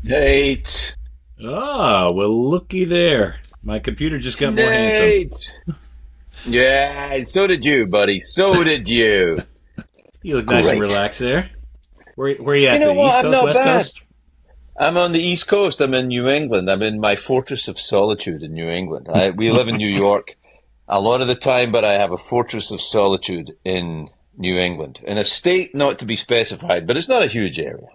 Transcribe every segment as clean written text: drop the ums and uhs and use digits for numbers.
Nate. Ah, well, looky there. My computer just got more handsome. Nate. Yeah, so did you, buddy. So did you. You look nice and Great. relaxed there. Where are you You at know today? what? East I'm Coast, not West bad. Coast? I'm on the East Coast. I'm in New England. I'm in my fortress of solitude in New England. We live in New York a lot of the time, but I have a fortress of solitude in New England, in a state not to be specified, but it's not a huge area.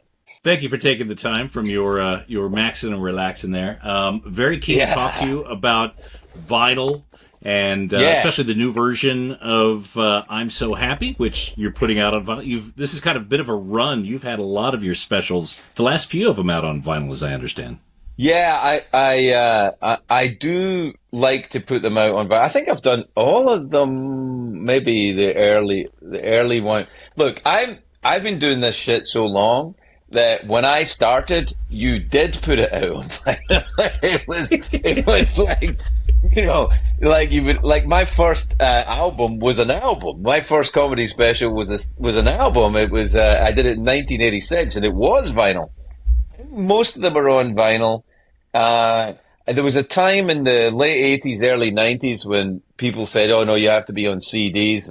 Thank you for taking the time from your maxing and relaxing there. Very keen to talk to Yeah. you about vinyl and especially Yes. the new version of "I'm So Happy," which you're putting out on vinyl. This is kind of a bit of a run. You've had a lot of your specials, the last few of them out on vinyl, as I understand. Yeah, I do like to put them out on, but I think I've done all of them. Maybe the early one. Look, I've been doing this shit so long that when I started, you did put it out on vinyl. It was like, you know, like you would like my first album was an album. My first comedy special was an album. It was I did it in 1986, and it was vinyl. Most of them are on vinyl. There was a time in the late 80s, early 90s when people said, oh no, you have to be on CDs.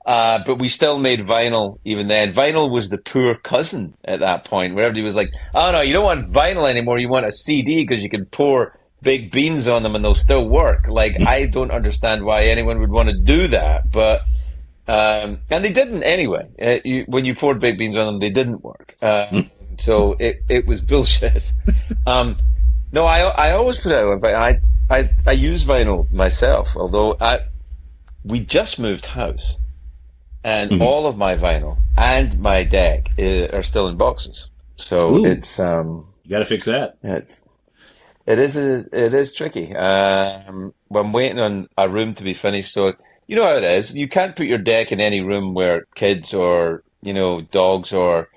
But we still made vinyl even then. Vinyl was the poor cousin at that point, where everybody was like, oh no, you don't want vinyl anymore. You want a CD because you can pour baked beans on them and they'll still work. Like, I don't understand why anyone would want to do that. But and they didn't anyway. When you poured baked beans on them, they didn't work. So it was bullshit. No, I always put it out, but I use vinyl myself. Although we just moved house, and Mhm. all of my vinyl and my deck are still in boxes. So Ooh, it's you got to fix that. it's it is tricky. I'm waiting on a room to be finished. So you know how it is. You can't put your deck in any room where kids or dogs or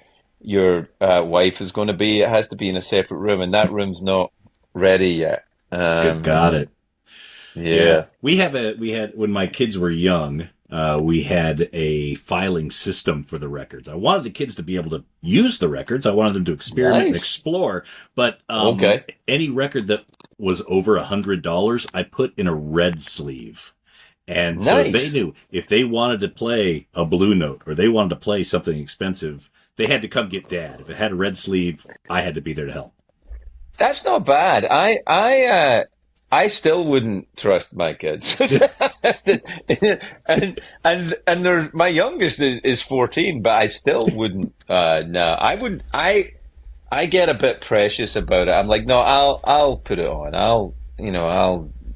your wife is going to be. It has to be in a separate room, and that room's not ready yet. Got it. Yeah, Yeah, we had when my kids were young. We had a filing system for the records. I wanted the kids to be able to use the records. I wanted them to experiment and nice. explore. But Okay, any record that was over $100, I put in a red sleeve. And so they nice. knew if they wanted to play a blue note or they wanted to play something expensive, they had to come get dad. If it had a red sleeve, I had to be there to help. That's not bad. I still wouldn't trust my kids. And my youngest is 14, but I still wouldn't. No, I wouldn't. I get a bit precious about it. I'm like, no, I'll put it on. I'll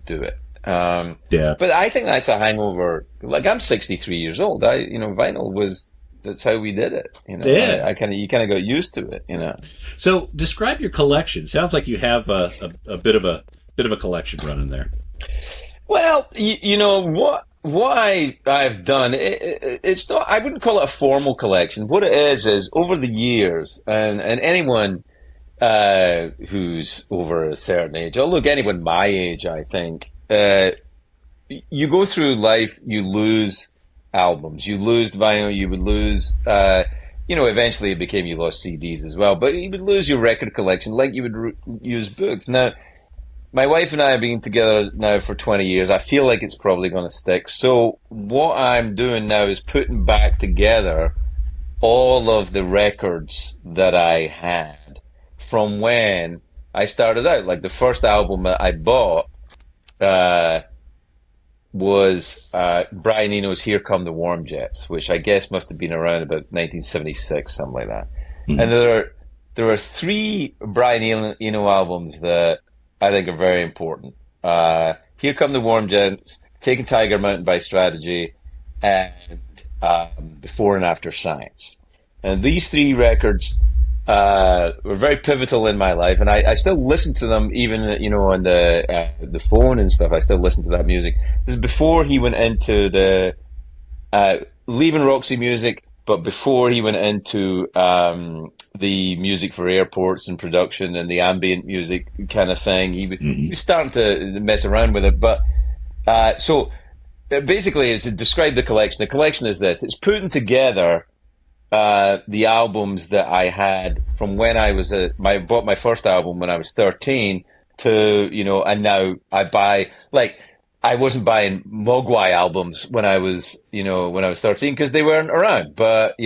do it. Yeah. But I think that's a hangover. Like, I'm 63 years old. Vinyl was that's how we did it. Yeah. I kind of you kind of got used to it. So describe your collection. Sounds like you have a bit of a collection running there. Well, you know what I've done. It's not. I wouldn't call it a formal collection. What it is over the years, and anyone who's over a certain age, or look, anyone my age, I think, you go through life, you lose albums, you lose vinyl, you would lose. Eventually it became you lost CDs as well, but you would lose your record collection, like you would use books. Now, my wife and I have been together now for 20 years. I feel like it's probably going to stick. So what I'm doing now is putting back together all of the records that I had from when I started out. Like the first album that I bought uh, was Brian Eno's "Here Come the Warm Jets," which I guess must have been around about 1976, something like that. And Mhm. there are three Brian Eno albums that I think are very important. Here Come the Warm Jets, Taking Tiger Mountain by Strategy, and Before and After Science. And these three records were very pivotal in my life, and I still listen to them even on the phone and stuff. I still listen to that music. This is before he went into the leaving Roxy Music, but before he went into the music for airports and production and the ambient music kind of thing. He Mhm. was starting to mess around with it, but basically, as to describe the collection is this: it's putting together the albums that I had from when I was bought my first album when I was 13 to, and now I buy, like, I wasn't buying Mogwai albums when I was, when I was 13 because they weren't around. But,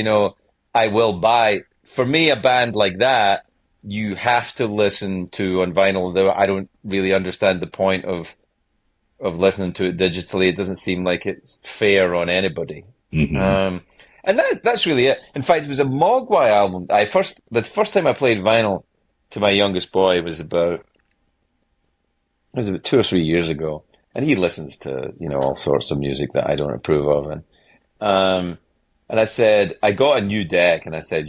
I will buy, for me, a band like that, you have to listen to on vinyl. Though I don't really understand the point of listening to it digitally. It doesn't seem like it's fair on anybody. Mm-hmm. And that's really it. In fact, it was a Mogwai album. The first time I played vinyl to my youngest boy was about 2 or 3 years ago, and he listens to all sorts of music that I don't approve of, and I said I got a new deck, and I said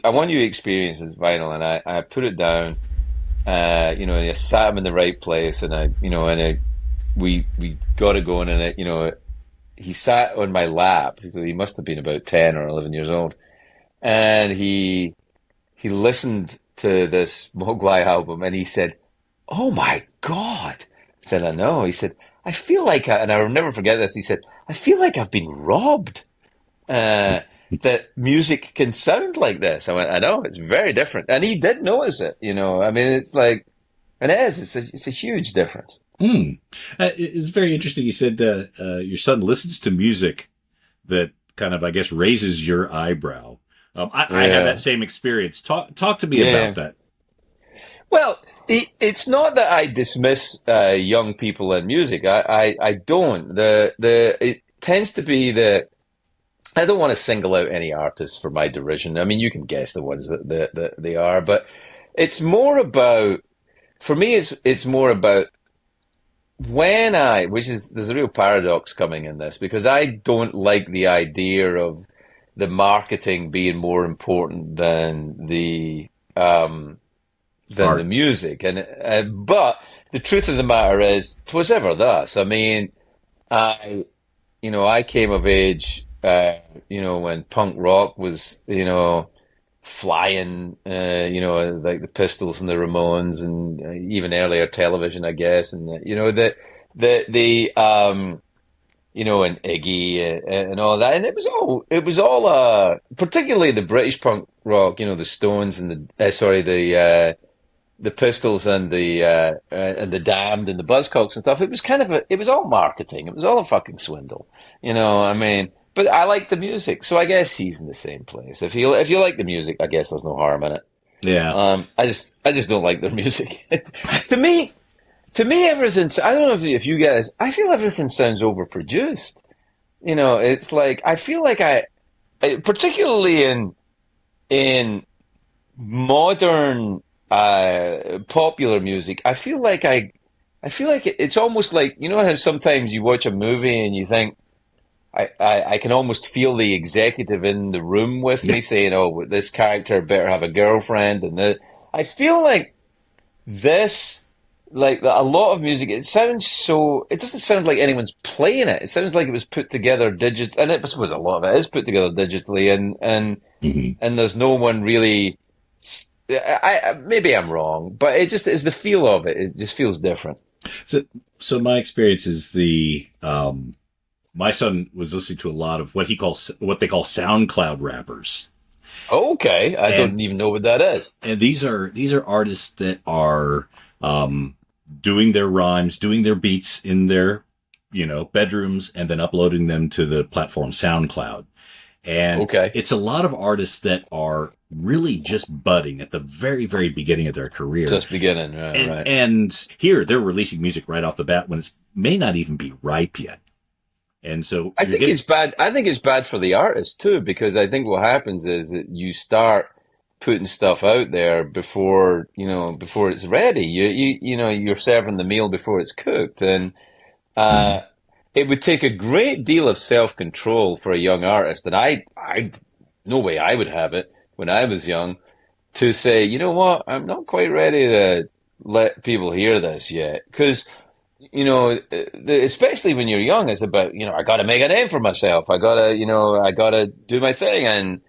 I want you to experience this vinyl, and I put it down, and I sat him in the right place, and we got it going, and he sat on my lap. So he must have been about 10 or 11 years old. And he listened to this Mogwai album and he said, "Oh my God." I said, "I know." He said, "I feel like," and I'll never forget this, he said, "I feel like I've been robbed, that music can sound like this." I went, "I know, it's very different." And he did notice it, I mean, it's like, and it's a huge difference. It's very interesting. You said your son listens to music that kind of, I guess, raises your eyebrow. I have that same experience. Talk to me about that. Well, it's not that I dismiss young people in music. I don't. It tends to be that I don't want to single out any artists for my derision. I mean, you can guess the ones that they are, but it's more about, for me, it's more about there's a real paradox coming in this, because I don't like the idea of the marketing being more important than the music, but the truth of the matter is, 'twas ever thus. I mean, I came of age, when punk rock was, flying, like the Pistols and the Ramones, and even earlier Television, I guess, and and Iggy and all that, and it was all particularly the British punk rock, the Stones and the Pistols and the Damned and the Buzzcocks and stuff. It was it was all marketing. It was all a fucking swindle, I mean. But I like the music, so I guess he's in the same place. If you like the music, I guess there's no harm in it. Yeah. I just don't like their music. To me, everything. I don't know if you guys. I feel everything sounds overproduced. It's like I feel like particularly in modern popular music, I feel like it's almost like, how sometimes you watch a movie and you think, I can almost feel the executive in the room with me saying, "Oh, this character better have a girlfriend," and I feel like this, like a lot of music, it doesn't sound like anyone's playing it. It sounds like it was put together and I suppose a lot of it is put together digitally, and there's no one really. Maybe I'm wrong, but it just is the feel of it. It just feels different. So my experience is my son was listening to a lot of what they call SoundCloud rappers. Okay, I don't even know what that is. And these are artists that are doing their rhymes, doing their beats in their bedrooms, and then uploading them to the platform SoundCloud. And it's a lot of artists that are really just budding at the very, very beginning of their career. Just beginning, right. And here they're releasing music right off the bat when it may not even be ripe yet. And so I think it's bad. I think it's bad for the artist too, because I think what happens is that you start putting stuff out there before it's ready. You're serving the meal before it's cooked, and it would take a great deal of self-control for a young artist, and I no way I would have it when I was young, to say, you know what, I'm not quite ready to let people hear this yet, because especially when you're young, it's about, I got to make a name for myself. I gotta do my thing. And,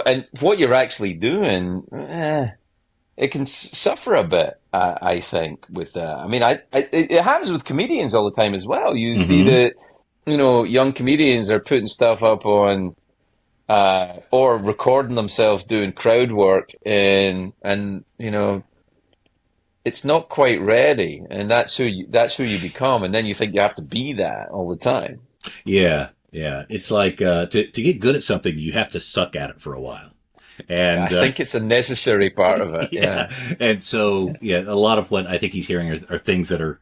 and what you're actually doing, it can suffer a bit, I think, with that. I mean, it happens with comedians all the time as well. You see that, young comedians are putting stuff up on or recording themselves doing crowd work and it's not quite ready, and that's who you become, and then you think you have to be that all the time. Yeah, yeah. It's like to get good at something, you have to suck at it for a while, I and think it's a necessary part of it. yeah, Yeah, and so yeah, a lot of what I think he's hearing are things that are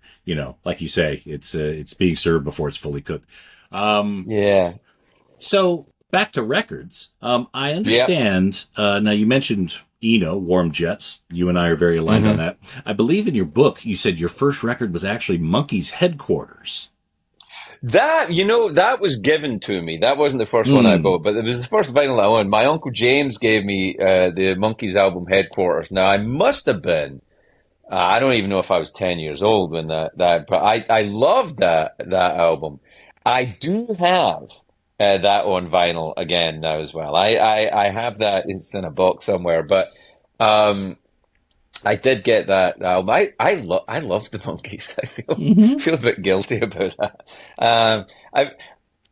like you say, it's being served before it's fully cooked. Um, yeah, so back to records. I yep. understand. Now you mentioned Warm Jets. You and I are very aligned on hmm that. I believe in your book you said your first record was actually Monkees Headquarters. that was given to me. That wasn't the first one I Hmm. bought, but it was the first vinyl I owned. My uncle James gave me the Monkees album Headquarters. Now I must have been. I don't even know if I was 10 years old when but I loved that album. I do have that on vinyl again now as well. I have that. It's in a box somewhere, but um, I did get that album. I love the Monkees. Hmm. Feel a bit guilty about that. I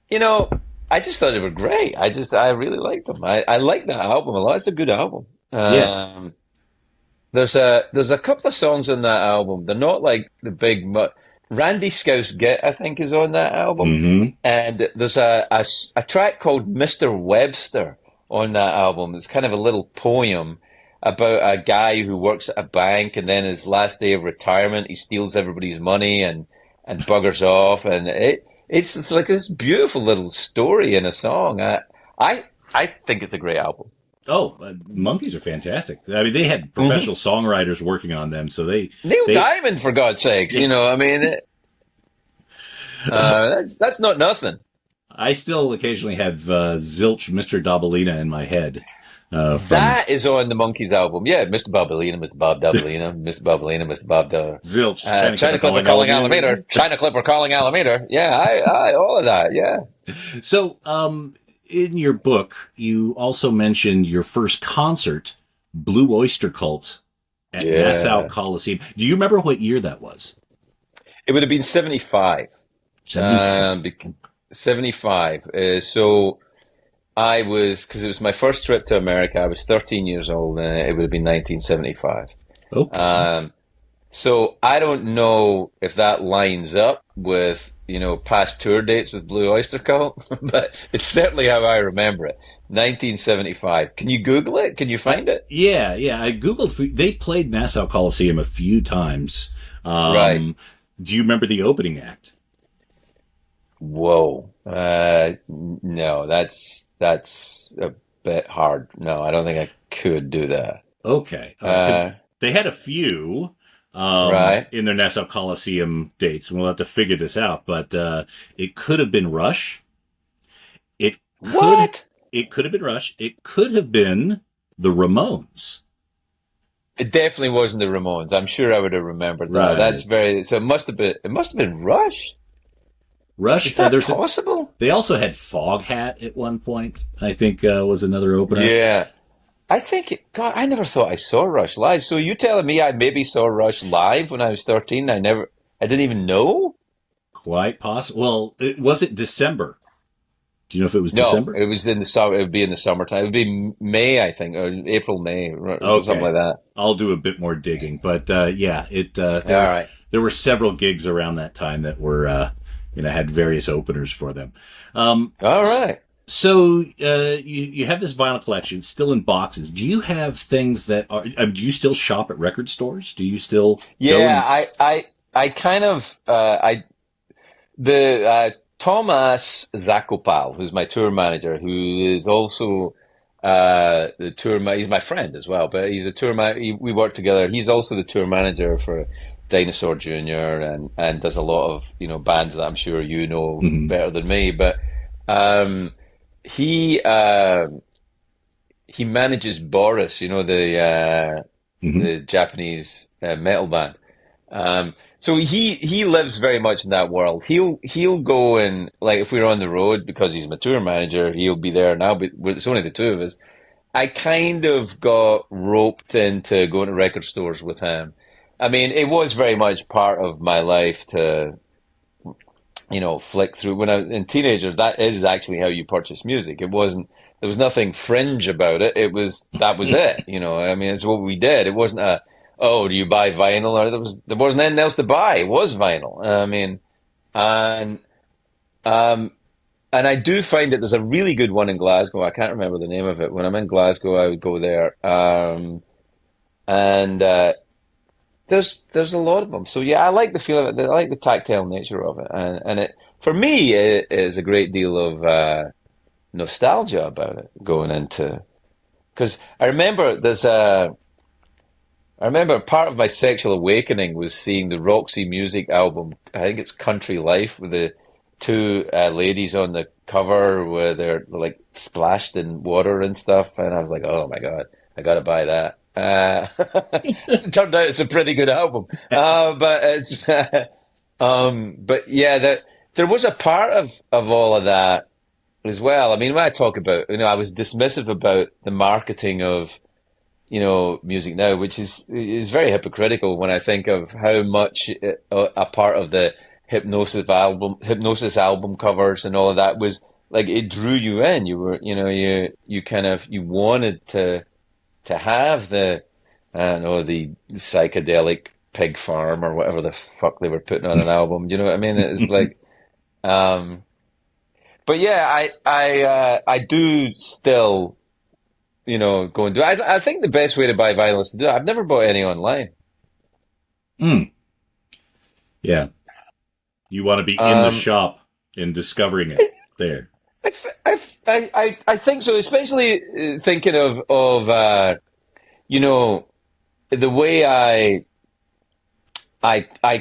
you know I just thought they were great. I really liked them. I like that album a lot. It's a good album. Yeah. There's a couple of songs on that album. They're not like the big. Randy Scouse Git, I think, is on that album, Hmm. and there's a track called Mr. Webster on that album. It's kind of a little poem about a guy who works at a bank, and then his last day of retirement, he steals everybody's money and buggers off, and it's like this beautiful little story in a song. I think it's a great album. Oh, Monkees are fantastic. I mean, they had hmm professional songwriters working on them, so Neil they Diamond, for God's sakes, I mean, that's not nothing. I still occasionally have Zilch, Mr. Dabalina in my head from That is on the Monkees album. Yeah, Mr. Bobalina, Mr. Bob Dabalina, Mr. Bobalina, Mr. Bob Zilch, China Clipper China Clipper calling calling Alameda. Alameda, China Clipper calling Alameda. Yeah, all of that. Yeah, So, in your book, you also mentioned your first concert, Blue Oyster Cult at Nassau yeah. Coliseum. Do you remember what year that was? It would have been 75. 75. 75. So because it was my first trip to America. I was 13 years old, and it would have been 1975. Okay. Um, So I don't know if that lines up with, past tour dates with Blue Oyster Cult, but it's certainly how I remember it. 1975. Can you Google it? Can you find it? Yeah, yeah. I Googled, they played Nassau Coliseum a few times. Right. Um, do you remember the opening act? Whoa. No, that's a bit hard. No, I don't think I could do that. Okay. All right. Because Uh, they had a few right. in their Nassau Coliseum dates. We'll have to figure this out, but it could have been Rush. It could What? it could have been Rush. It could have been the Ramones. It definitely wasn't the Ramones. I'm sure I would have remembered that. Right. So it must have been Rush. Is Rush. that possible? They also had Foghat at one point. I think was another opener. Yeah. God, I never thought I saw Rush live. So you telling me I maybe saw Rush live when I was 13? I didn't even know? Quite possible. Well, was it December? Do you know if it was No, December? it was in the summer. It would be in the summertime. It would be May, I think, or April, May, or something Okay. like that. I'll do a bit more digging, but yeah, All right. there were several gigs around that time that were had various openers for them. All right. So you have this vinyl collection still in boxes. Do you have things that are? Do you still shop at record stores? Do you still go Yeah, and? I kind of, the Thomas Zakopal, who's my tour manager, who is also he's my friend as well, but he's a we work together. He's also the tour manager for Dinosaur Jr. and does a lot of, bands that I'm sure you know Mhm. better than me. But um, he uh, he manages Boris, Mhm. the Japanese metal band. So he lives very much in that world. He'll go and, like, if we're on the road, because he's my tour manager, he'll be there now. But it's only the two of us. I kind of got roped into going to record stores with him. I mean, it was very much part of my life to, flick through when I was a teenager. That is actually how you purchase music. It wasn't there was nothing fringe about it. That was it. I mean, it's what we did. It wasn't oh, do you buy vinyl? Or there wasn't anything else to buy. It was vinyl. I mean, and um, and I do find that there's a really good one in Glasgow. I can't remember the name of it. When I'm in Glasgow, I would go there. And there's a lot of them. So yeah, I like the feel of it. I like the tactile nature of it, and it for me it is a great deal of nostalgia about it going into because I remember part of my sexual awakening was seeing the Roxy Music album. I think it's Country Life with the two ladies on the cover where they're like splashed in water and stuff, and I was like, oh my God, I gotta buy that. It turned out it's a pretty good album, but it's but yeah, there was a part of all of that as well. I mean, when I talk about, I was dismissive about the marketing of, music now, which is very hypocritical when I think of how much a part of the hypnosis album covers and all of that was like it drew you in. You were, you kind of you wanted to have I don't know, the psychedelic pig farm or whatever the fuck they were putting on an album. You know what I mean? It's like, um, but yeah, I do still, go and do it. I think the best way to buy vinyl is to do it. I've never bought any online. Mm. Yeah. You want to be in the shop and discovering it there. I think so, especially thinking of the way I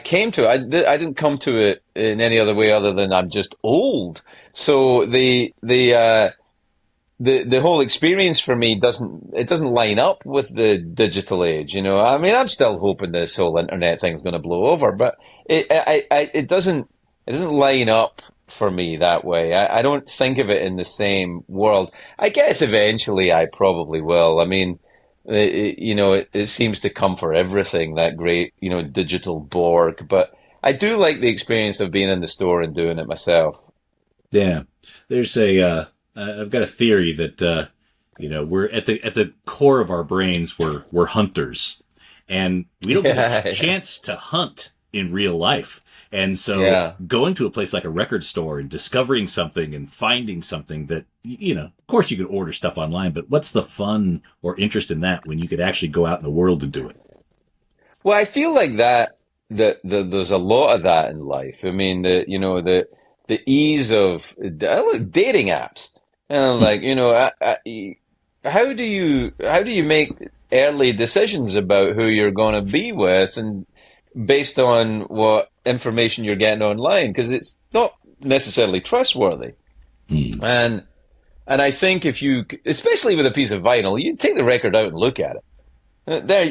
came to it. I didn't come to it in any other way other than I'm just old. So the whole experience for me doesn't line up with the digital age. I mean, I'm still hoping this whole internet thing's going to blow over, but it doesn't line up for me that way. I don't think of it in the same world. I guess eventually I probably will. I mean, it seems to come for everything, that great, digital Borg. But I do like the experience of being in the store and doing it myself. Yeah. There's I've got a theory that, we're at the core of our brains, we're hunters, and we don't get a chance to hunt in real life. And so going to a place like a record store and discovering something and finding something that, of course you could order stuff online, but what's the fun or interest in that when you could actually go out in the world and do it? Well, I feel like that there's a lot of that in life. I mean, the ease of dating apps, and like, how do you make early decisions about who you're going to be with, and based on what information you're getting online, because it's not necessarily trustworthy. And I think if you, especially with a piece of vinyl, you take the record out and look at it.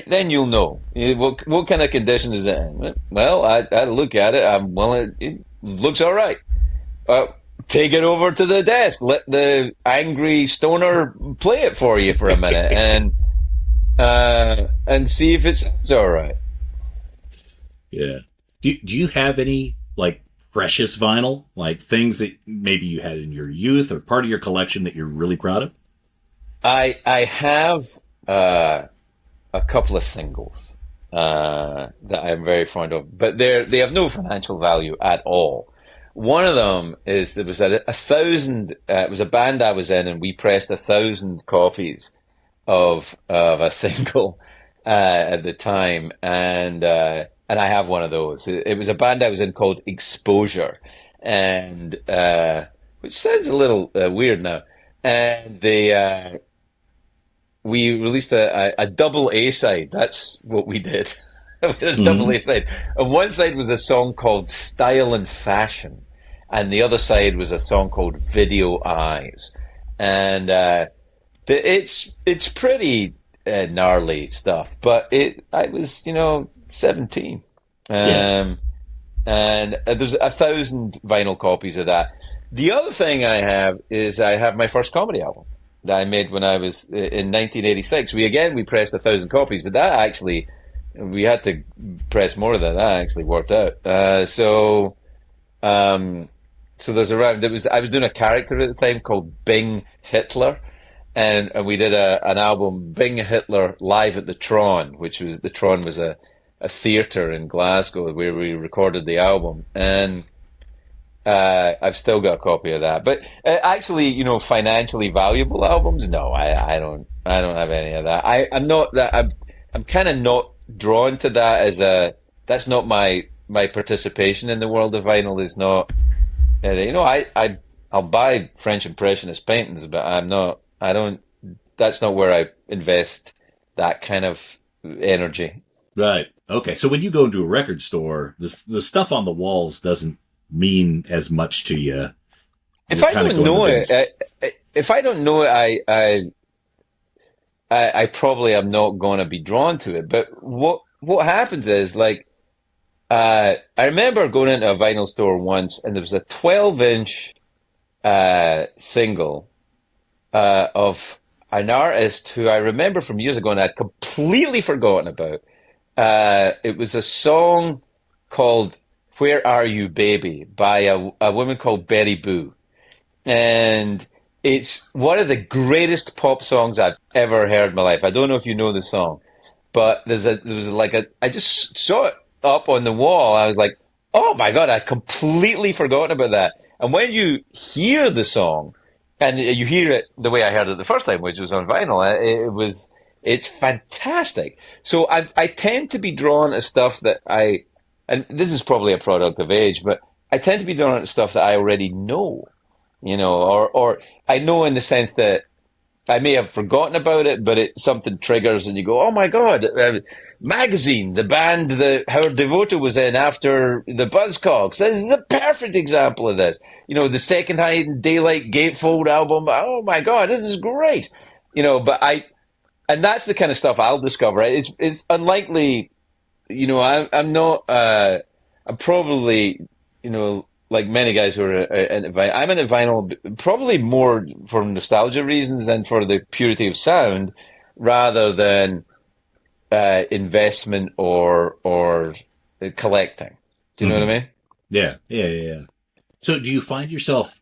Then you'll know what kind of condition is it in. Well, I look at it. It looks all right. Take it over to the desk. Let the angry stoner play it for you for a minute, and see if it's all right. Yeah. Do you have any like precious vinyl, like things that maybe you had in your youth or part of your collection that you're really proud of? I have a couple of singles that I'm very fond of, but they have no financial value at all. One of them is there was 1,000. It was a band I was in, and we pressed 1,000 copies of a single at the time, and I have one of those. It was a band I was in called Exposure, and which sounds a little weird now. And we released a double A side. That's what we did. We did a double A side. And one side was a song called Style and Fashion, and the other side was a song called Video Eyes. And it's pretty gnarly stuff. But I was 17. And there's 1,000 vinyl copies of that. The other thing I have is I have my first comedy album that I made when I was in 1986. We pressed 1,000 copies, but that actually, we had to press more of that. That actually worked out. So there's I was doing a character at the time called Bing Hitler, and we did an album, Bing Hitler Live at the Tron, the Tron was a theatre in Glasgow where we recorded the album, and I've still got a copy of that. But actually, financially valuable albums, no, I don't have any of that. I'm not that. I'm kind of not drawn to that that's not my participation in the world of vinyl is not. I'll buy French Impressionist paintings, but I don't. That's not where I invest that kind of energy. Right. Okay. So when you go into a record store, the stuff on the walls doesn't mean as much to you. If I don't know it, I probably am not going to be drawn to it. But what happens is, like, I remember going into a vinyl store once, and there was a 12-inch single of an artist who I remember from years ago and I'd completely forgotten about. It was a song called "Where Are You, Baby" by a woman called Betty Boo. And it's one of the greatest pop songs I've ever heard in my life. I don't know if you know the song, but I just saw it up on the wall. I was like, oh my God, I'd completely forgotten about that. And when you hear the song, and you hear it the way I heard it the first time, which was on vinyl, it's fantastic. So I tend to be drawn to stuff that and this is probably a product of age, but I tend to be drawn to stuff that I already know, or I know in the sense that I may have forgotten about it, but something triggers and you go, oh my God, Magazine, the band that Howard Devoto was in after the Buzzcocks. This is a perfect example of this. The Second Hiding Daylight Gatefold album. Oh my God, this is great. And that's the kind of stuff I'll discover. It's unlikely, I'm not, I'm probably, like many guys who are into vinyl. I'm into vinyl probably more for nostalgia reasons than for the purity of sound, rather than investment or collecting. Do you know what I mean? Yeah. So do you find yourself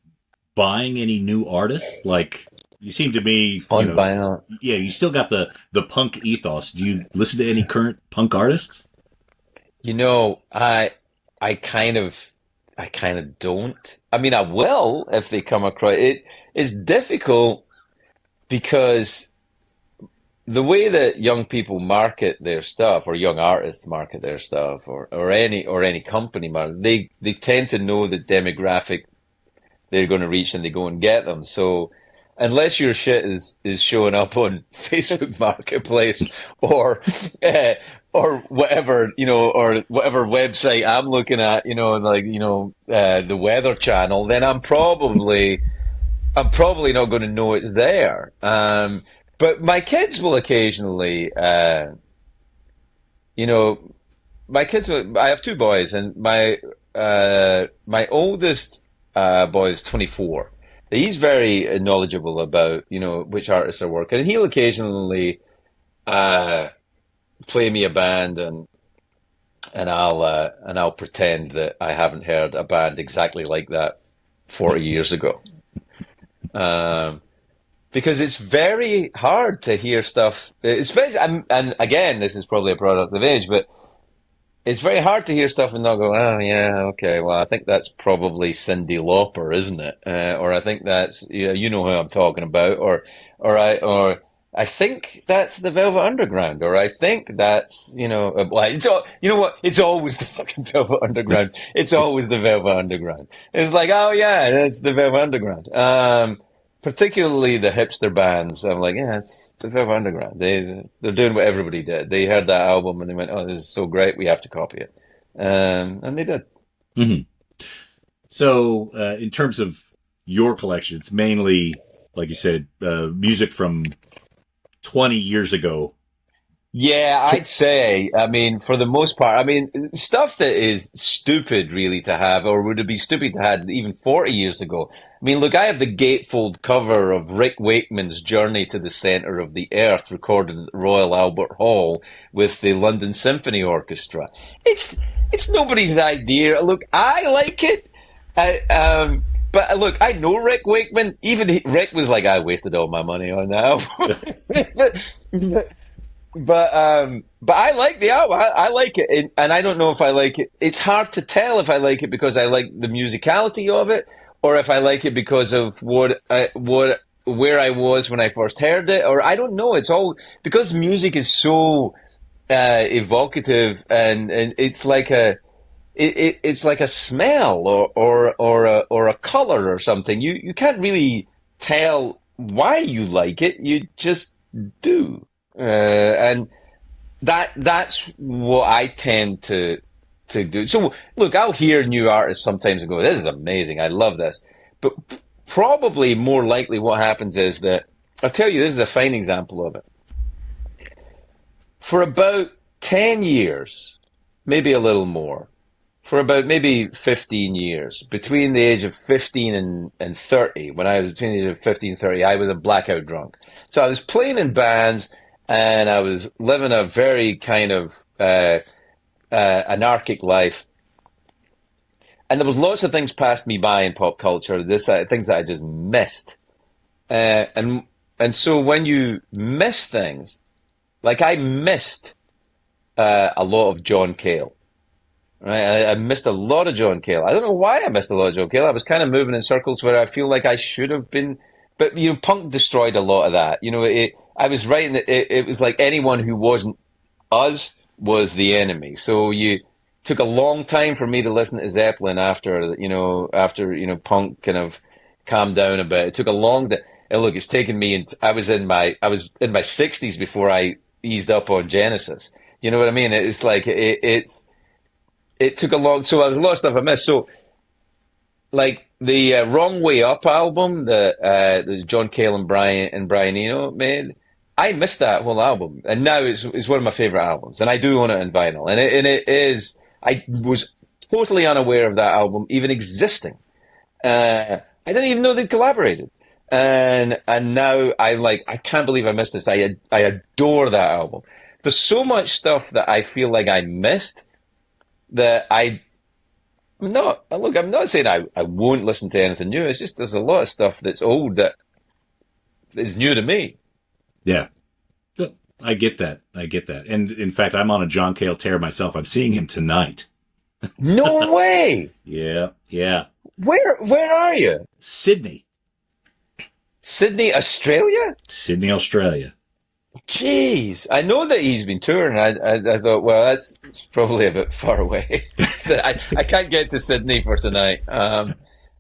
buying any new artists? Like, you seem to me, On vinyl. Yeah, you still got the punk ethos. Do you listen to any current punk artists? I kind of don't. I mean, I will if they come across it. It's difficult because the way that young people market their stuff, or young artists market their stuff, or any company market, they tend to know the demographic they're going to reach, and they go and get them. So unless your shit is showing up on Facebook Marketplace or whatever, or whatever website I'm looking at, the Weather Channel, then I'm probably not going to know it's there. But my kids will occasionally, I have two boys, and my oldest boy is 24. He's very knowledgeable about, which artists are working, and he'll occasionally play me a band, and I'll pretend that I haven't heard a band exactly like that 40 years ago. Because it's very hard to hear stuff, especially, and again, this is probably a product of age, but it's very hard to hear stuff and not go, oh yeah, okay, well, I think that's probably Cyndi Lauper, isn't it? Or I think that's, you know who I'm talking about, or I think that's the Velvet Underground, or I think that's, it's all, you know what? It's always the fucking Velvet Underground. It's always the Velvet Underground. It's like, oh yeah, that's the Velvet Underground. Particularly the hipster bands, I'm like, yeah, it's the Velvet Underground. They're doing what everybody did. They heard that album and they went, oh, this is so great, we have to copy it. And they did. Mm-hmm. So, in terms of your collection, it's mainly, like you said, music from 20 years ago. Yeah, I'd say, I mean, for the most part, I mean, stuff that is stupid really to have, or would it be stupid to have even 40 years ago? I mean, look, I have the gatefold cover of Rick Wakeman's Journey to the Centre of the Earth, recorded at the Royal Albert Hall with the London Symphony Orchestra. It's nobody's idea. Look, I like it. But look, I know Rick Wakeman. Even Rick was like, I wasted all my money on that album. But I like the album. I like it, and I don't know if I like it. It's hard to tell if I like it because I like the musicality of it, or if I like it because of where I was when I first heard it, or I don't know. It's all because music is so evocative, and it's like it's like a smell or a color or something. You can't really tell why you like it. You just do. And that's what I tend to do. So look, I'll hear new artists sometimes and go, "This is amazing. I love this." But probably more likely, what happens is that I'll tell you. This is a fine example of it. For about 10 years, maybe a little more, for about maybe 15 years, between the age of 15 and 30, when I was between the age of 15 and 30, I was a blackout drunk. So I was playing in bands. And I was living a very kind of anarchic life, and there was lots of things passed me by in pop culture. Things that I just missed, and so when you miss things, like I missed a lot of John Cale, right? I missed a lot of John Cale. I don't know why I missed a lot of John Cale. I was kind of moving in circles where I feel like I should have been, but punk destroyed a lot of that. I was writing that it was like anyone who wasn't us was the enemy. So you took a long time for me to listen to Zeppelin after punk kind of calmed down a bit. It took a long time. And look, it's taken me. I was in my 60s before I eased up on Genesis. You know what I mean? It's like it took a long. So there was a lot of stuff I missed. So like the Wrong Way Up album that John Cale and Brian Eno made. I missed that whole album, and now it's one of my favorite albums, and I do own it on vinyl. And it is. I was totally unaware of that album even existing. I didn't even know they collaborated, and now I can't believe I missed this. I adore that album. There's so much stuff that I feel like I missed that I'm not saying I won't listen to anything new. It's just there's a lot of stuff that's old that is new to me. Yeah. I get that. And in fact, I'm on a John Cale tear myself. I'm seeing him tonight. No way. Yeah. Where are you? Sydney, Australia? Sydney, Australia. Jeez. I know that he's been touring. I thought, well, that's probably a bit far away. So I can't get to Sydney for tonight.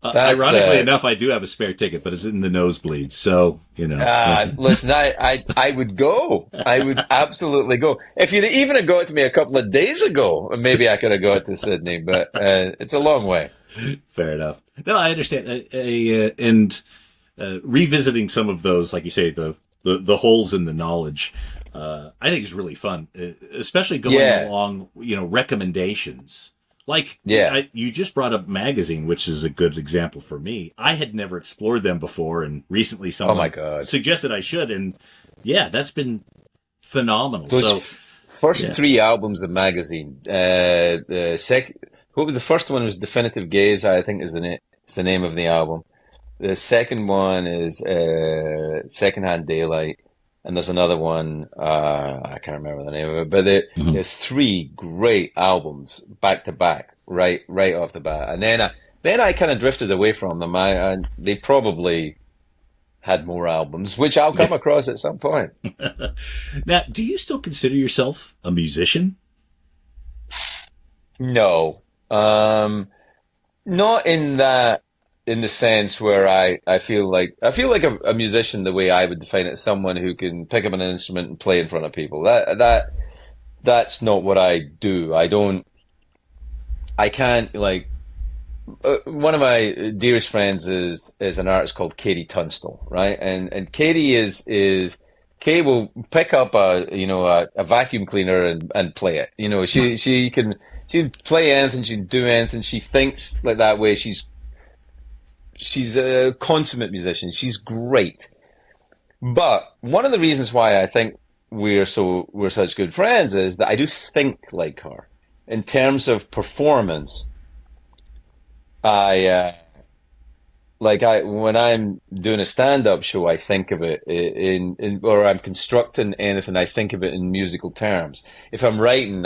Ironically enough, I do have a spare ticket, but it's in the nosebleeds. So, listen, I would go. I would absolutely go. If you'd even have got to me a couple of days ago, maybe I could have got to Sydney, but it's a long way. Fair enough. No, I understand. And revisiting some of those, like you say, the holes in the knowledge, I think is really fun, especially going along, recommendations. Like, you just brought up Magazine, which is a good example for me. I had never explored them before, and recently someone suggested I should, and that's been phenomenal. Those first three albums of Magazine, the first one was Definitive Gaze, I think is the name of the album. The second one is Secondhand Daylight, and there's another one, I can't remember the name of it, but there's three great albums back to back, right off the bat. And then I kind of drifted away from them. They probably had more albums, which I'll come across at some point. Now, do you still consider yourself a musician? No. Not in the sense where I feel like a musician, the way I would define it, is someone who can pick up an instrument and play in front of people. That's not what I do. I can't one of my dearest friends is an artist called Katie Tunstall, right? And Katie Kay will pick up a vacuum cleaner and play it. She can play anything, she can do anything. She thinks like that way. She's a consummate musician. She's great. But one of the reasons why I think we're such good friends is that I do think like her. In terms of performance, I when I'm doing a stand-up show, I think of it or I'm constructing anything, I think of it in musical terms. If I'm writing,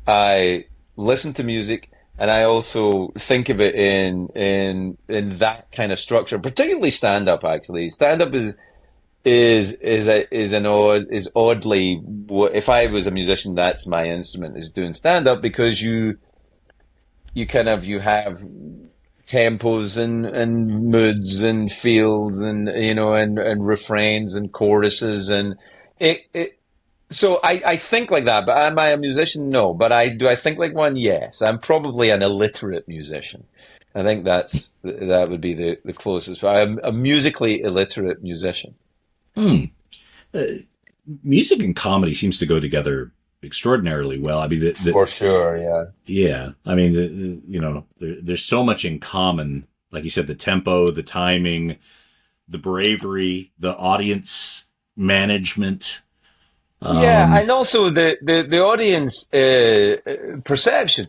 I listen to music, and I also think of it in that kind of structure, particularly stand-up. Actually, stand-up is oddly, if I was a musician, that's my instrument, is doing stand-up, because you have tempos and moods and fields, and and refrains and choruses, and it so I think like that. But am I a musician? No. But I think like one? Yes. I'm probably an illiterate musician. I think that would be the closest. I'm a musically illiterate musician. Hmm. Uh, Music and comedy seems to go together extraordinarily well. I mean, For sure, yeah. yeah. I mean, there's so much in common. Like you said, the tempo, the timing, the bravery, the audience management. Yeah, Um, and also the audience perception.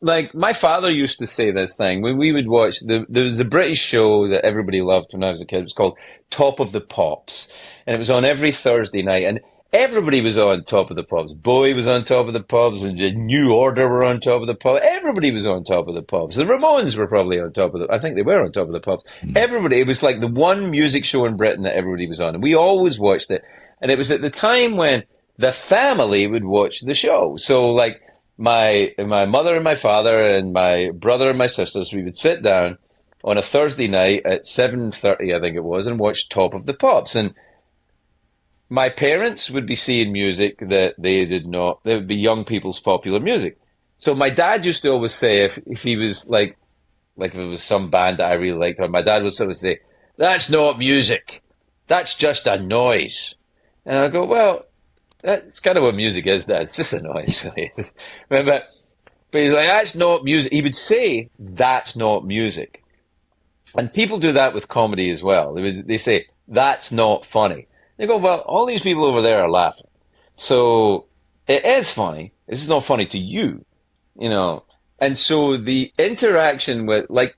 Like, my father used to say this thing when we would watch there was a British show that everybody loved when I was a kid. It was called Top of the Pops, and it was on every Thursday night, and everybody was on Top of the Pops. Bowie was on Top of the Pops, and the New Order were on Top of the Pops. Everybody was on Top of the Pops. The Ramones were probably on Top of the. I think they were on Top of the Pops. Everybody. It was like the one music show in Britain that everybody was on, and we always watched it. And it was at the time when the family would watch the show. So, like, my mother and my father and my brother and my sisters, we would sit down on a Thursday night at 7:30, I think it was, and watch Top of the Pops. And my parents would be seeing music that they did not. There would be young people's popular music. So my dad used to always say, if he was like if it was some band that I really liked, or my dad would sort of say, "That's not music. That's just a noise." And I go, "Well, that's kind of what music is, Dad. It's just a noise, really." But he's like, "That's not music." He would say, "That's not music." And people do that with comedy as well. They say, "That's not funny." They go, "Well, all these people over there are laughing. So it is funny. It's just not funny to you, you know." And so the interaction with, like,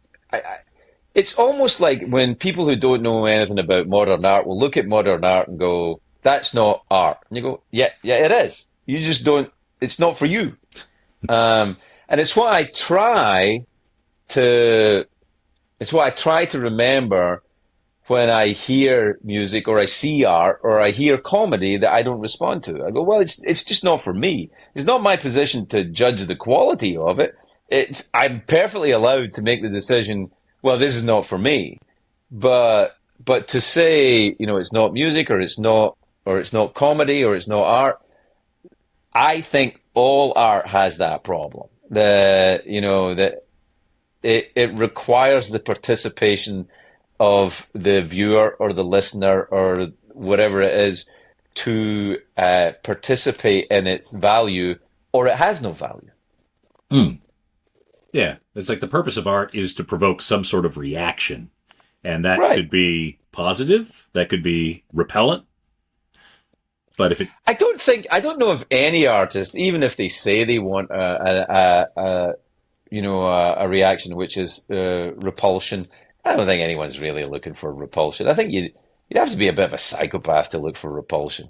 it's almost like when people who don't know anything about modern art will look at modern art and go, "That's not art." And you go, "Yeah, yeah, it is. You just don't, it's not for you." And to, it's what I try to remember when I hear music or I see art or I hear comedy that I don't respond to. I go, "Well, it's just not for me. It's not my position to judge the quality of it. I'm perfectly allowed to make the decision, well, this is not for me." But to say, it's not music, or it's not comedy, or it's not art, I think all art has that problem. That it requires the participation of the viewer or the listener or whatever it is to participate in its value, or it has no value. mm, yeah. It's like the purpose of art is to provoke some sort of reaction. And that Right. could be positive, that could be repellent. But if it, I don't know if any artist, even if they say they want a reaction which is repulsion, I don't think anyone's really looking for repulsion. I think you'd have to be a bit of a psychopath to look for repulsion.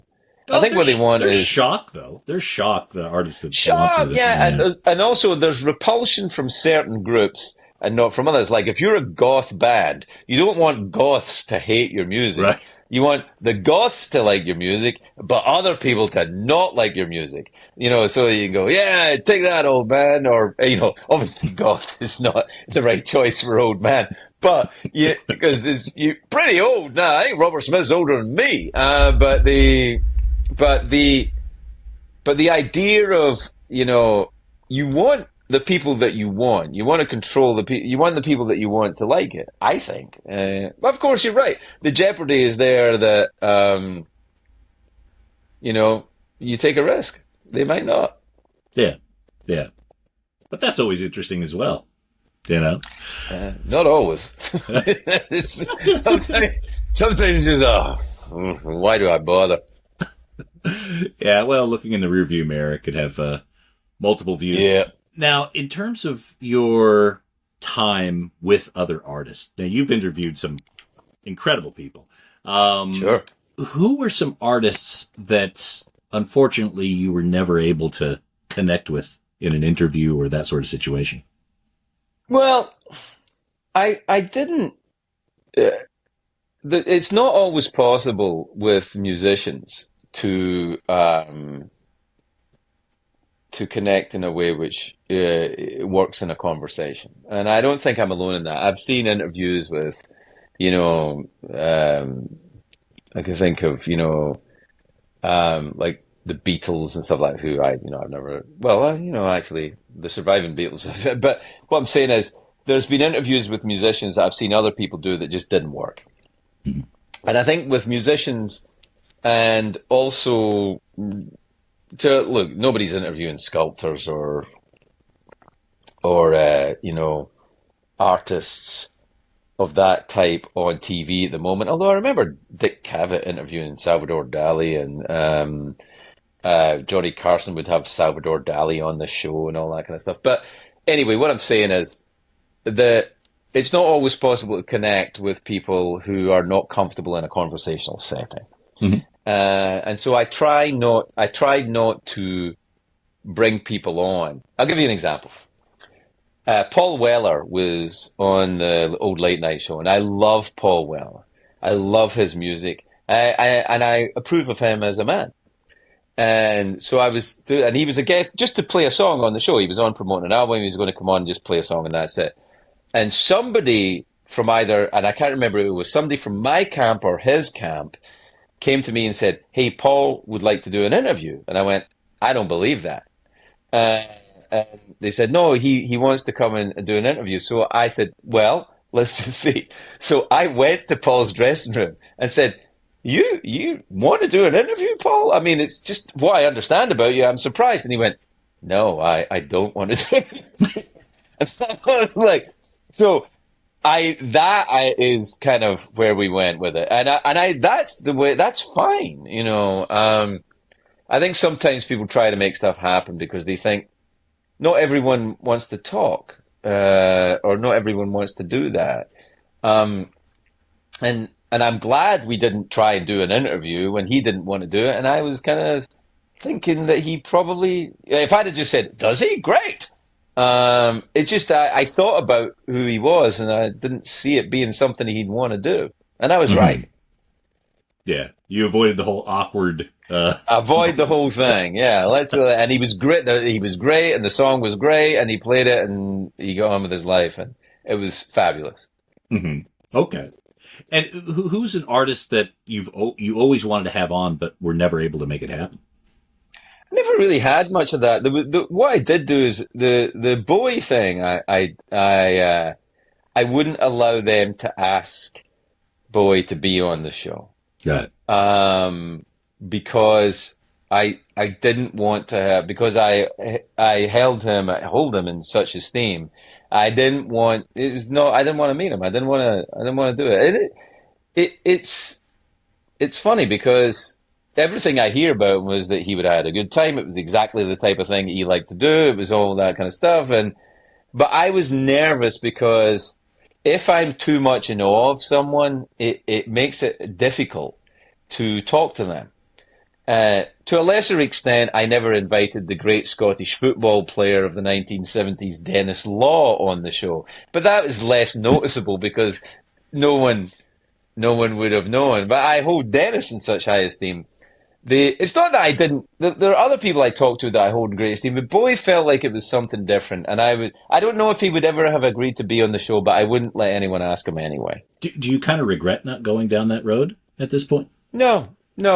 I oh, think what they want there's is shock, though. There's shock, the artists that want shock, to, yeah, yeah. and also there's repulsion from certain groups and not from others. Like, if you're a goth band, you don't want goths to hate your music. Right. You want the goths to like your music, but other people to not like your music. So you can go, "Yeah, take that, old man," or, obviously goth is not the right choice for old man, but yeah, because you're pretty old now. I think Robert Smith's older than me, but the idea of, you want the people that you want. You want to control the people. You want the people that you want to like it, I think. Of course, you're right. The jeopardy is there that, you take a risk. They might not. Yeah. Yeah. But that's always interesting as well, you know? Not always. It's sometimes just, why do I bother? Yeah, well, looking in the rearview mirror, it could have multiple views. Yeah. Now, in terms of your time with other artists. Now, you've interviewed some incredible people. Sure. Who were some artists that, unfortunately, you were never able to connect with in an interview or that sort of situation? Well, I didn't. It's not always possible with musicians to connect in a way which works in a conversation, and I don't think I'm alone in that. I've seen interviews with, you know, I can think of, like the Beatles and stuff like who I've never, well, actually the surviving Beatles. But what I'm saying is there's been interviews with musicians that I've seen other people do that just didn't work. And I think with musicians and also look, nobody's interviewing sculptors or artists of that type on TV at the moment. Although I remember Dick Cavett interviewing Salvador Dali, and Johnny Carson would have Salvador Dali on the show and all that kind of stuff. But anyway, what I'm saying is that it's not always possible to connect with people who are not comfortable in a conversational setting. Mm-hmm. And so I tried not to bring people on. I'll give you an example. Paul Weller was on the old late night show, and I love Paul Weller. I love his music, and I approve of him as a man. And so and he was a guest just to play a song on the show. He was on promoting an album. He was going to come on and just play a song, and that's it. And somebody from and I can't remember if it was somebody from my camp or his camp, came to me and said, "Hey, Paul would like to do an interview." And I went, "I don't believe that." And they said, "No, he wants to come and do an interview." So I said, "Well, let's just see." So I went to Paul's dressing room and said, You want to do an interview, Paul? I mean, it's just what I understand about you. I'm surprised." And he went, "No, I don't want to do it." And I was like, so that is kind of where we went with it. And that's the way, that's fine. I think sometimes people try to make stuff happen because they think not everyone wants to talk, or not everyone wants to do that. And I'm glad we didn't try and do an interview when he didn't want to do it. And I was kind of thinking that he probably, if I'd have just said, "Does he? Great." It's just, I thought about who he was and I didn't see it being something he'd want to do. And I was right. Yeah. You avoided the whole awkward, Avoid the whole thing. Yeah. And he was great. He was great and the song was great and he played it and he got on with his life and it was fabulous. Mm-hmm. Okay. And who's an artist that you always wanted to have on, but were never able to make it happen? Never really had much of that. What I did do is the Bowie thing. I wouldn't allow them to ask Bowie to be on the show. Got it. Because I didn't want to have, because I hold him in such esteem. I didn't want to meet him. I didn't want to do it. It's funny because everything I hear about him was that he would have had a good time. It was exactly the type of thing he liked to do. It was all that kind of stuff. But I was nervous because if I'm too much in awe of someone, it makes it difficult to talk to them. To a lesser extent, I never invited the great Scottish football player of the 1970s, Dennis Law, on the show. But that was less noticeable because no one would have known. But I hold Dennis in such high esteem. It's not that I didn't. There are other people I talk to that I hold in great esteem, but Bowie felt like it was something different. And I don't know if he would ever have agreed to be on the show, but I wouldn't let anyone ask him anyway. Do you kind of regret not going down that road at this point? No,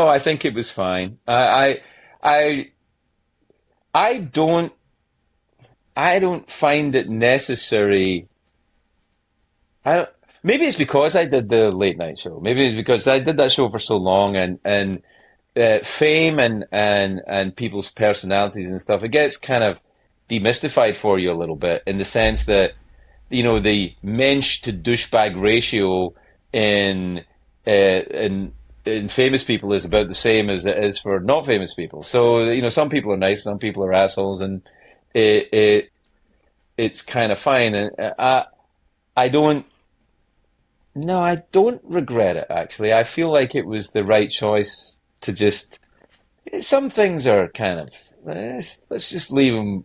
I think it was fine. I don't find it necessary. Maybe it's because I did the late night show. Maybe it's because I did that show for so long, and fame and people's personalities and stuff, it gets kind of demystified for you a little bit in the sense that, the mensch to douchebag ratio in famous people is about the same as it is for not famous people. So, some people are nice, some people are assholes, and it's kind of fine. And I don't. No, I don't regret it, actually. I feel like it was the right choice to just. Some things are kind of. Let's just leave him,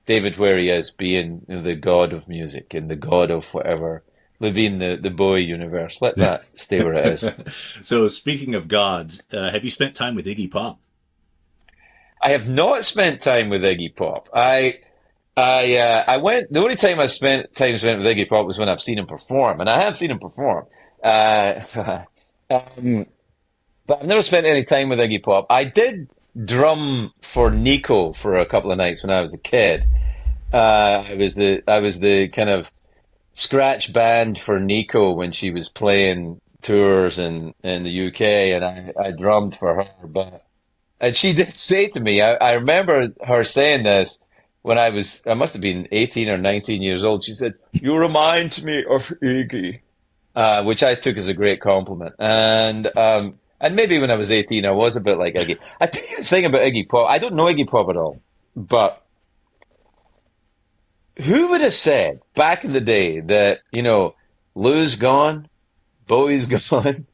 David, where he is, being the god of music and the god of whatever, being the Bowie universe. Let that stay where it is. So speaking of gods, have you spent time with Iggy Pop? I have not spent time with Iggy Pop. I went. The only time I spent with Iggy Pop was when I've seen him perform, and I have seen him perform. Uh, um, but I've never spent any time with Iggy Pop. I did drum for Nico for a couple of nights when I was a kid. I was the kind of scratch band for Nico when she was playing tours in the UK, and I drummed for her. But and she did say to me, I remember her saying this when I must have been 18 or 19 years old. She said, "You remind me of Iggy," which I took as a great compliment. And maybe when I was 18, I was a bit like Iggy. I tell you the thing about Iggy Pop, I don't know Iggy Pop at all, but who would have said back in the day that, Lou's gone, Bowie's gone,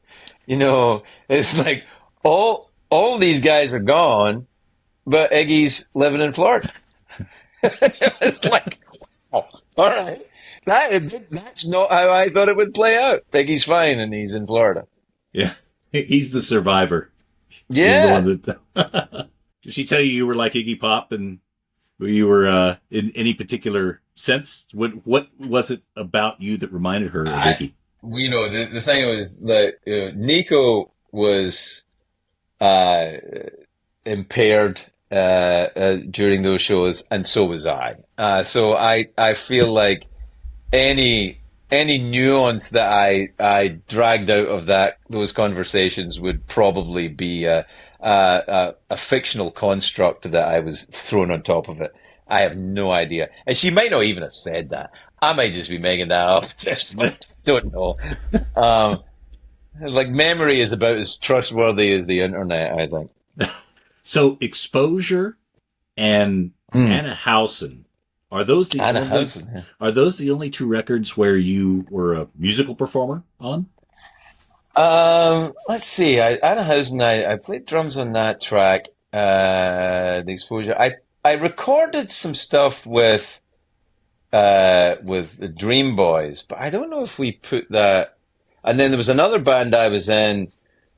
it's like all these guys are gone, but Iggy's living in Florida. It's like, oh, all right. That's not how I thought it would play out. Iggy's fine and he's in Florida. Yeah, he's the survivor. He's the Yeah. one that. Did she tell you were like Iggy Pop and you were in any particular sense? What was it about you that reminded her of Iggy? The thing was that Nico was uh, impaired during those shows, and so was I. So I feel like any nuance that I dragged out of those conversations would probably be a fictional construct that I was thrown on top of it. I have no idea, and she might not even have said that. I might just be making that up. I don't know. Um, like memory is about as trustworthy as the internet, I think. So Exposure and Anna Howson, are those the Anna only Howson. Yeah. are those the only two records where you were a musical performer on? Let's see. Anna Howson, I played drums on that track. The Exposure. I recorded some stuff with the Dream Boys, but I don't know if we put that. And then there was another band I was in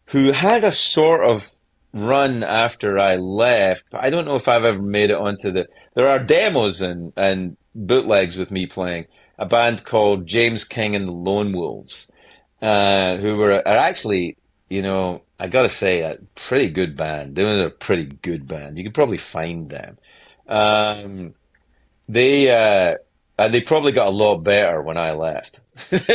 who had a sort of run after I left, but I don't know if I've ever made it onto the. There are demos and bootlegs with me playing a band called James King and the Lone Wolves, who are actually, I gotta say, a pretty good band. They were a pretty good band. You could probably find them. Um, they probably got a lot better when I left. but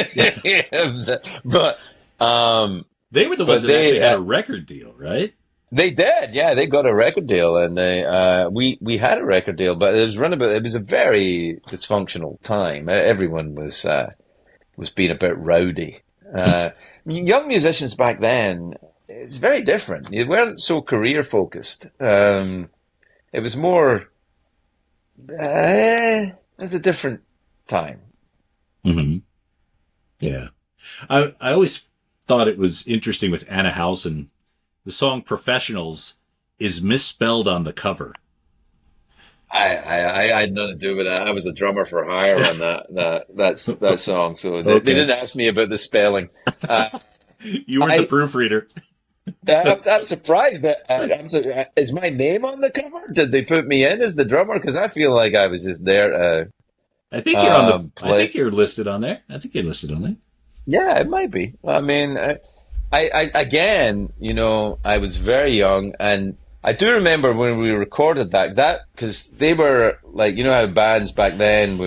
They were the ones but that actually they had a record deal, right? they did, yeah. They got a record deal, and we had a record deal, but it was a very dysfunctional time. Everyone was being a bit rowdy. Young musicians back then, it's very different. They weren't so career focused. It was more. It's a different time. Mm-hmm. Yeah. I always thought it was interesting with Anna Howson. The song Professionals is misspelled on the cover. I had nothing to do with that. I was a drummer for hire on that song, so they Okay. didn't ask me about the spelling. You were I the proofreader. I'm surprised that is my name on the cover? Did they put me in as the drummer? Because I feel like I was just there to I think you're on the. I play. think you're listed on there. I think you're listed on there. Yeah, it might be. I mean, I again, I was very young, and I do remember when we recorded that because they were like, how bands back then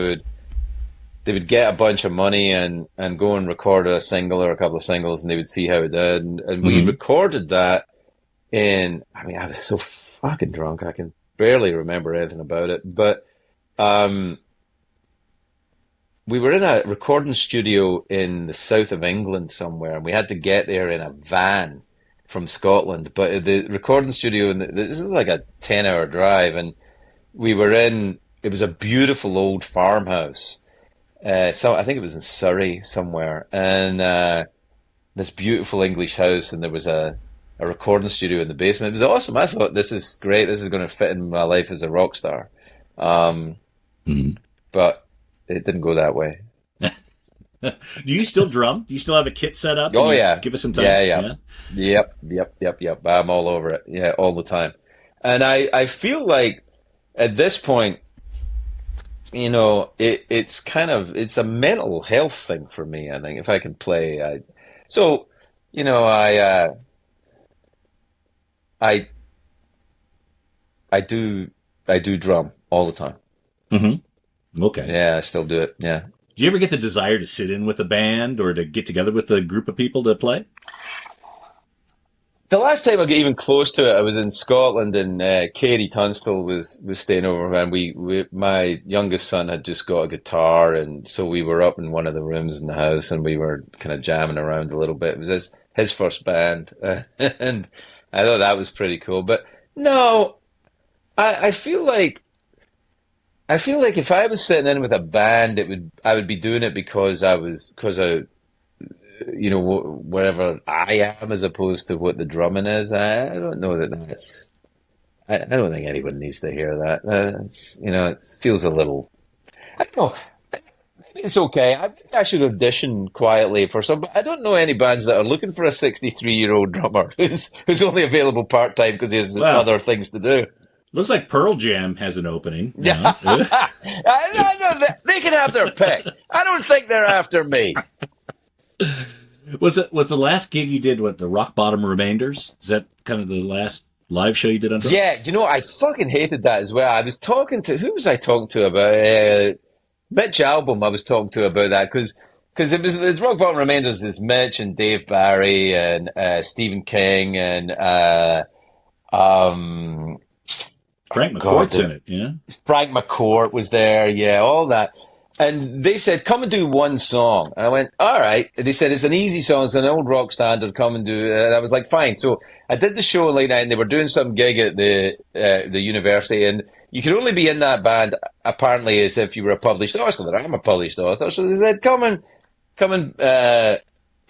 they would get a bunch of money and go and record a single or a couple of singles, and they would see how it did, and we Mm-hmm. recorded that I was so fucking drunk I can barely remember anything about it, but we were in a recording studio in the south of England somewhere, and we had to get there in a van from Scotland. But the recording studio, this is like a 10-hour drive, and we were in. It was a beautiful old farmhouse, So I think it was in Surrey somewhere, and this beautiful English house, and there was a recording studio in the basement. It was awesome. I thought, this is great. This is going to fit in my life as a rock star. Um, Mhm. but it didn't go that way. Do you still drum? Do you still have a kit set up? And Oh yeah, give us some time. yeah, yeah, yep. I'm all over it. Yeah, all the time. And I feel like at this point, it's kind of, it's a mental health thing for me. I think if I can play, so you know, I I do I do drum all the time. Hmm. Okay. Yeah, I still do it. Yeah. Do you ever get the desire to sit in with a band or to get together with a group of people to play? The last time I got even close to it, I was in Scotland, and Katie Tunstall was staying over, and my youngest son had just got a guitar, and so we were up in one of the rooms in the house, and we were kind of jamming around a little bit. It was his first band, and I thought that was pretty cool. But no, I feel like if I was sitting in with a band, I would be doing it because I wherever I am, as opposed to what the drumming is. I don't know that that's. I don't think anyone needs to hear that. It feels a little. I don't know. It's okay. I think I should audition quietly for some. But I don't know any bands that are looking for a 63-year-old drummer who's only available part time because he has Well, other things to do. looks like Pearl Jam has an opening Yeah, now. I know that they can have their pick. I don't think they're after me. Was the last gig you did what the Rock Bottom Remainders? Is that kind of the last live show you did on drums? Yeah, I fucking hated that as well. I was talking to, who was I talking to about Mitch Albom? I was talking to about that because it was the Rock Bottom Remainders is Mitch and Dave Barry and Stephen King and um Frank God, McCourt's in it, yeah. Frank McCourt was there, yeah, all that. And they said, come and do one song. And I went, all right. And they said, it's an easy song. It's an old rock standard. Come and do it. And I was like, fine. So I did the show late night, and they were doing some gig at the university. And you could only be in that band, apparently, as if you were a published author. I'm a published author. So they said,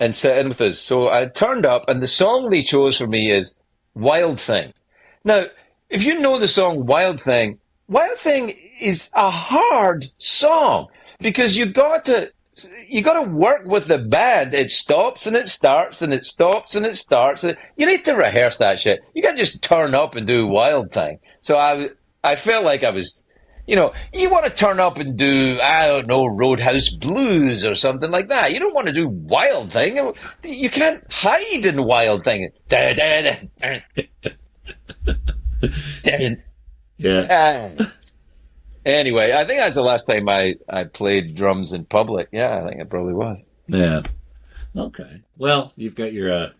and sit in with us. So I turned up, and the song they chose for me is Wild Thing. Now, if you know the song Wild Thing is a hard song because you got to work with the band. It stops and it starts and it stops and it starts. You need to rehearse that shit. You can't just turn up and do Wild Thing. So I felt like I was, you want to turn up and do, I don't know, Roadhouse Blues or something like that. You don't want to do Wild Thing. You can't hide in Wild Thing. Yeah. Anyway, I think that's the last time I played drums in public. Yeah, I think it probably was. Yeah. Okay. Well, you've got your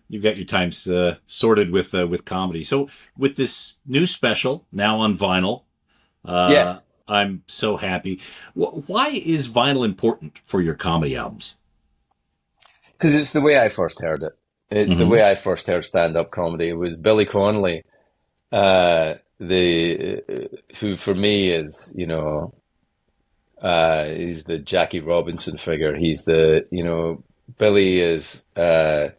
times sorted with comedy. So with this new special now on vinyl, Yeah, I'm so happy. Why is vinyl important for your comedy albums? because it's the way I first heard it. It's the Hmm. way I first heard stand-up comedy. It was Billy Connolly, the who for me is, he's the Jackie Robinson figure. He's Billy is. I'm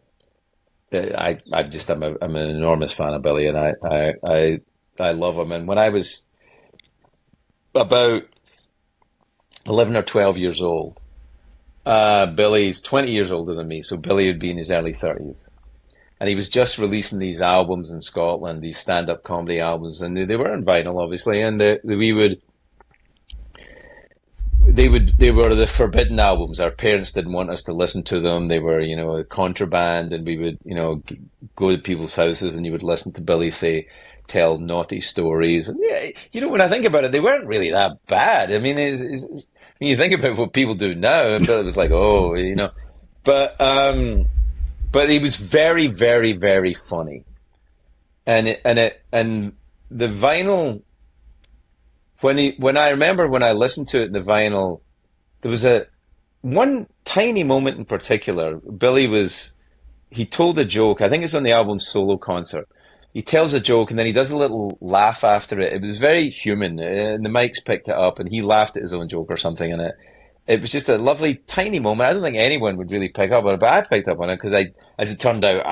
an enormous fan of Billy, and I love him. And when I was about 11 or 12 years old, Billy's 20 years older than me, so Billy would be in his early 30s. And he was just releasing these albums in Scotland, these stand-up comedy albums, and they were on vinyl, obviously. And they were the forbidden albums. Our parents didn't want us to listen to them. They were, contraband, and we would, go to people's houses, and you would listen to Billy tell naughty stories. And yeah, when I think about it, they weren't really that bad. I mean, when you think about what people do now, it was like, oh, but but he was very, very, very funny, and the vinyl. When I remember when I listened to it in the vinyl, there was one tiny moment in particular. He told a joke. I think it's on the album Solo Concert. He tells a joke and then he does a little laugh after it. It was very human, and the mics picked it up, and he laughed at his own joke or something in it. it was just a lovely tiny moment. I don't think anyone would really pick up on it, but I picked up on it because as it turned out,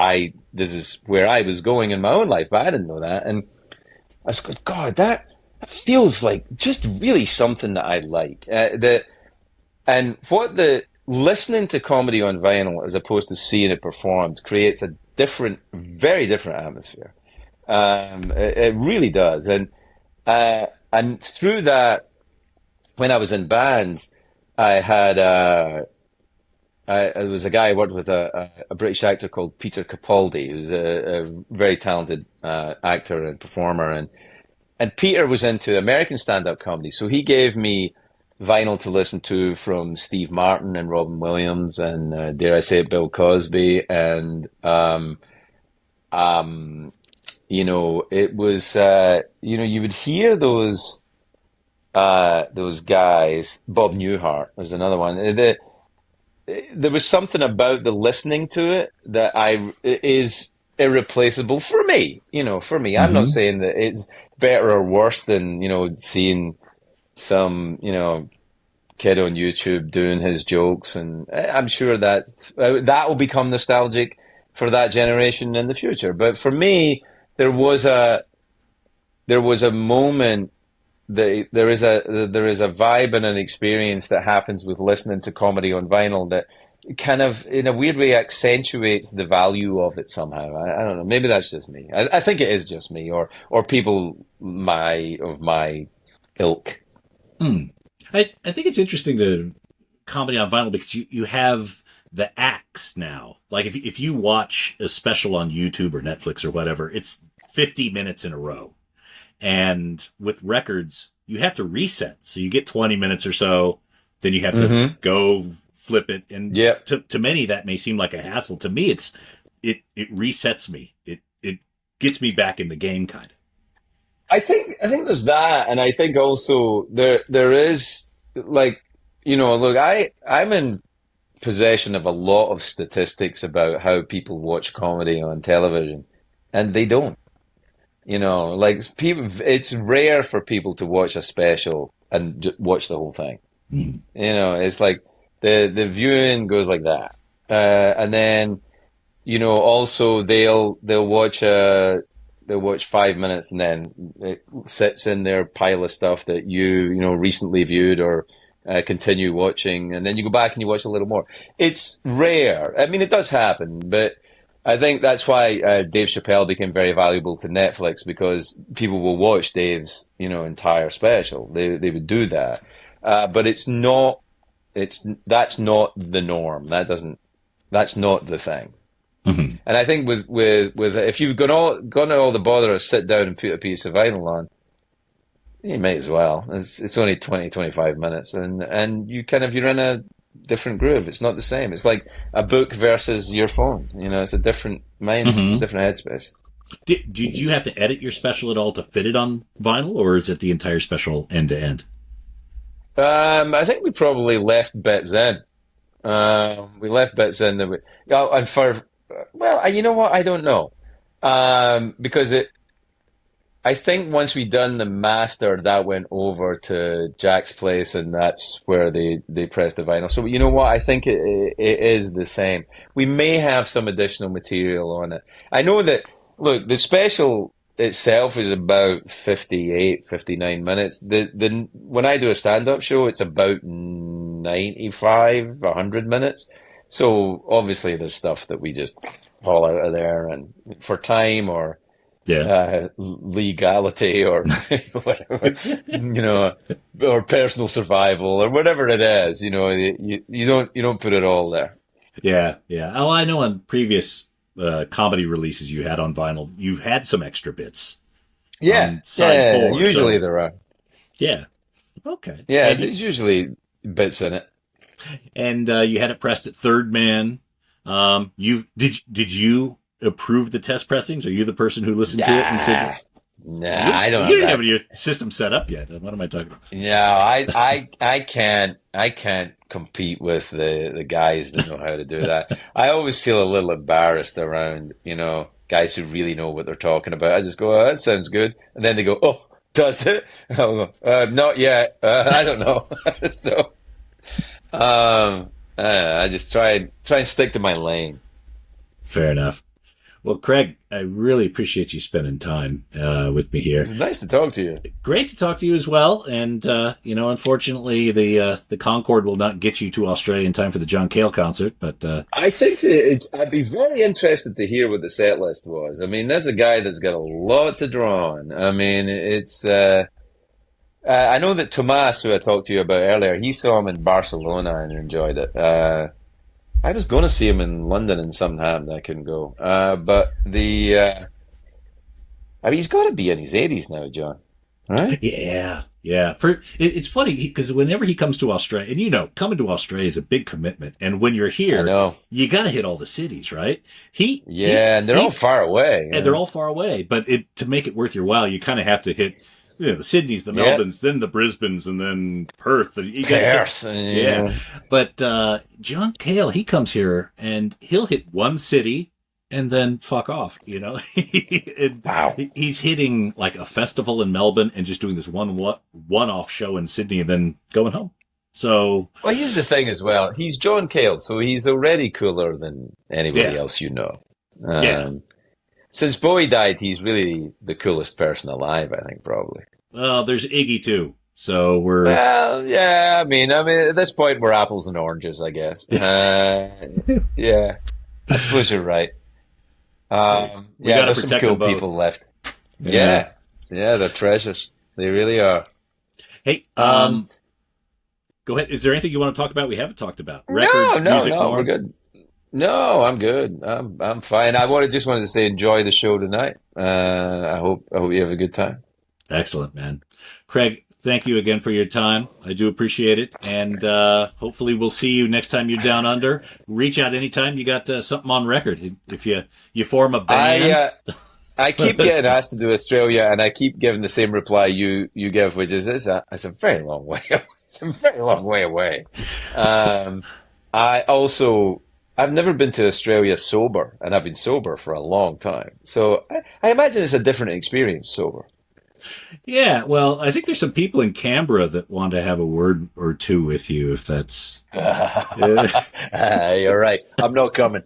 this is where I was going in my own life, but I didn't know that. And I was going, God, that feels like just really something that I like. And what the listening to comedy on vinyl as opposed to seeing it performed creates a different, very different atmosphere. It really does. And through that, when I was in bands, I had there was a guy I worked with, a British actor called Peter Capaldi, who's a very talented actor and performer, and Peter was into American stand-up comedy, so he gave me vinyl to listen to from Steve Martin and Robin Williams and dare I say it, Bill Cosby, and it was you would hear those guys. Bob Newhart was another one. There was something about the listening to it that is irreplaceable for me. For me, I'm not saying that it's better or worse than seeing some kid on YouTube doing his jokes, and I'm sure that will become nostalgic for that generation in the future. But for me, there was a moment. There is a vibe and an experience that happens with listening to comedy on vinyl that kind of, in a weird way, accentuates the value of it somehow. I don't know. Maybe that's just me. I think it is just me, or people of my ilk. I think it's interesting to comedy on vinyl because you have the acts now. Like if you watch a special on YouTube or Netflix or whatever, it's 50 minutes in a row. And with records, you have to reset. So you get 20 minutes or so, then you have to go flip it. And to many, that may seem like a hassle. To me, it resets me. It gets me back in the game, kind of. I think there's that, and I think also there is, like, look, I'm in possession of a lot of statistics about how people watch comedy on television, and they don't. Like people, it's rare for people to watch a special and watch the whole thing. It's like the viewing goes like that, and then also they'll watch 5 minutes and then it sits in their pile of stuff that you recently viewed or continue watching, and then you go back and you watch a little more. It's rare. I mean, it does happen, but I think that's why Dave Chappelle became very valuable to Netflix, because people will watch Dave's entire special. They would do that, but that's not the norm. That's not the thing. And I think with if you've gone to all the bother to sit down and put a piece of vinyl on, you might as well. It's only 20, 25 minutes, and you're in a different groove. It's not the same. It's like a book versus your phone. It's a different mind, different headspace. Did you have to edit your special at all to fit it on vinyl, or is it the entire special end to end? I think we probably left bits in. We left bits in that you know what? I don't know. Because I think once we done the master, that went over to Jack's place, and that's where they pressed the vinyl. So you know what? I think it is the same. We may have some additional material on it. I know that, look, the special itself is about 58, 59 minutes. When I do a stand-up show, it's about 95, 100 minutes. So obviously there's stuff that we just haul out of there, and for time or legality or whatever, or personal survival or whatever it is, you don't put it all there. Yeah. Oh, I know on previous comedy releases you had on vinyl, you've had some extra bits. Side 4, usually there are. Yeah. Okay. Yeah, there's usually bits in it. And you had it pressed at Third Man. Did you approve the test pressings? Are you the person who listened to it and said, I don't know. You didn't have your system set up yet. What am I talking about? No, I can't compete with the guys that know how to do that. I always feel a little embarrassed around, guys who really know what they're talking about. I just go, oh, that sounds good. And then they go, oh, does it? I'll go, not yet. I don't know. So, I just try and stick to my lane. Fair enough. Well, Craig, I really appreciate you spending time with me here. It's nice to talk to you. Great to talk to you as well. And unfortunately, the Concorde will not get you to Australia in time for the John Cale concert. But I think I'd be very interested to hear what the set list was. I mean, there's a guy that's got a lot to draw on. I mean, it's. I know that Tomas, who I talked to you about earlier, he saw him in Barcelona and enjoyed it. I was going to see him in London and somehow I couldn't go. But I mean, he's got to be in his 80s now, John. Right? yeah. It's funny because whenever he comes to Australia, and coming to Australia is a big commitment. And when you're I here, know. you got to hit all the cities, right? Yeah, and they're all far away. And they're all far away. But to make it worth your while, you kind of have to hit the Sydneys, the Yeah. Melbournes, then the Brisbanes, and then Perth. And you Perth. yeah. But John Cale, he comes here and he'll hit one city and then fuck off. Wow. He's hitting like a festival in Melbourne and just doing this one-off show in Sydney and then going home. So, Well, here's the thing as well. He's John Cale, so he's already cooler than anybody Yeah. else you know. Yeah. Since Bowie died, he's really the coolest person alive, I think, probably. well, there's Iggy too. So we're Well, yeah, I mean, at this point, we're apples and oranges, I guess. Yeah, I suppose you're right. we Yeah, got to there's some protect cool them both. people left. Yeah. Yeah, they're treasures. They really are. Hey, Um, go ahead. Is there anything you want to talk about? We haven't talked about records, music, no, more. we're good. No, I'm good. I'm fine. Just wanted to say enjoy the show tonight. I hope you have a good time. Excellent, man. Craig, thank you again for your time. I do appreciate it. And hopefully we'll see you next time you're down under. Reach out anytime you got something on record. If you form a band. I keep getting asked to do Australia, and I keep giving the same reply you give, which is it's a very long way. It's a very long way away. I've never been to Australia sober, and I've been sober for a long time. So I imagine it's a different experience sober. Yeah, well, I think there's some people in Canberra that want to have a word or two with you, if that's... You're right. I'm not coming.